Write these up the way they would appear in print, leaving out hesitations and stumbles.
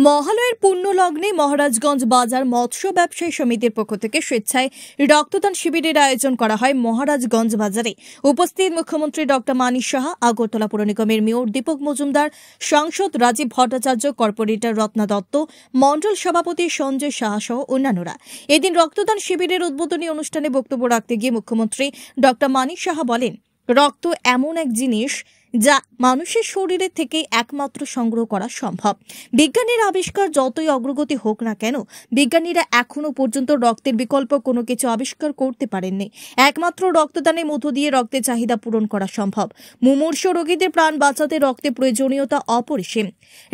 মহালয়ের পূর্ণ লগ্নে মহারাজগঞ্জ বাজার মৎস্য ব্যবসায়ী সমিতির পক্ষ থেকে স্বেচ্ছায় রক্তদান শিবিরের আয়োজন করা হয় মহারাজগঞ্জ বাজারে। উপস্থিত মুখ্যমন্ত্রী ডক্টর মানিক সাহা, আগরতলা পৌর নিগমের মেয়র দীপক মজুমদার, সাংসদ রাজীব ভট্টাচার্য, কর্পোরেটর রত্না দত্ত, মণ্ডল সভাপতি সঞ্জয় সাহা সহ অন্যান্যরা। এদিন রক্তদান শিবিরের উদ্বোধনী অনুষ্ঠানে বক্তব্য রাখতে গিয়ে মুখ্যমন্ত্রী ডক্টর মানিক সাহা বলেন, রক্ত এমন এক জিনিস যা মানুষের শরীরে থেকে একমাত্র সংগ্রহ করা সম্ভব। বিজ্ঞানের আবিষ্কার যতই অগ্রগতি হোক না কেন, বিজ্ঞানীরা এখনো পর্যন্ত রক্তের বিকল্প কোনো কিছু আবিষ্কার করতে পারেননি। একমাত্র রক্তদানের মধ্য দিয়ে রক্তের চাহিদা পূরণ করা সম্ভব। মুমূর্ষ রোগীদের প্রাণ বাঁচাতে রক্তের প্রয়োজনীয়তা অপরিসীম।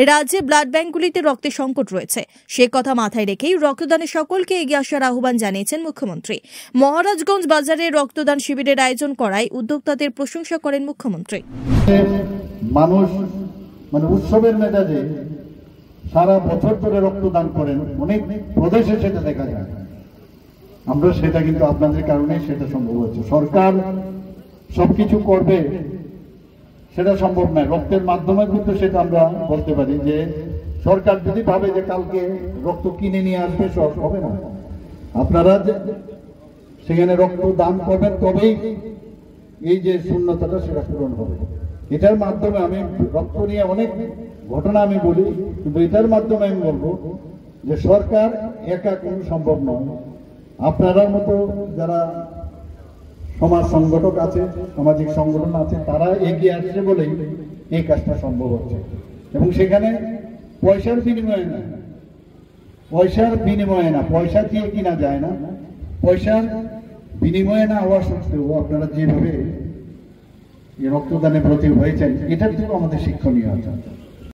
রাজ্যে ব্লাড ব্যাংকগুলিতে রক্তের সংকট রয়েছে, সে কথা মাথায় রেখেই রক্তদানে সকলকে এগিয়ে আসার আহ্বান জানিয়েছেন মুখ্যমন্ত্রী। মহারাজগঞ্জ বাজারে রক্তদান শিবিরের আয়োজন করায় উদ্যোক্তাদের প্রশংসা করেন মুখ্যমন্ত্রী। মানুষ উৎসবের মেজাজে সারা বছর ধরে রক্তদান করেন, অনেক প্রদেশে সেটা দেখা যায়। আমরা সেটা কিন্তু আপনাদের কারণে সেটা সম্ভব হচ্ছে। সরকার সবকিছু করবে সেটা সম্ভব নয়, রক্তের মাধ্যমে কিন্তু সেটা আমরা বলতে পারি যে সরকার যদি ভাবে যে কালকে রক্ত কিনে নিয়ে আসবে, সব হবে না। আপনারা সেখানে রক্ত দান করবেন, তবেই এই যে শূন্যতাটা সেটা পূরণ হবে। এটার মাধ্যমে আমি রক্ত নিয়ে অনেক ঘটনা আমি বলি, কিন্তু এটার মাধ্যমে আমি বলবো যে সরকার একা কোনো সম্ভব নয়। আপনার মতো যারা সমাজ সংগঠক আছে, সামাজিক সংগঠন আছে, তারা এগিয়ে আসছে বলেই এই কাজটা সম্ভব হচ্ছে। এবং সেখানে পয়সার বিনিময়ে না, পয়সা দিয়ে কিনা যায় না। পয়সার বিনিময়ে না হওয়া সত্ত্বেও আপনারা যেভাবে রক্তদানের প্রতি হয়েছেন, এটার থেকেও আমাদের শিক্ষণীয় আছে।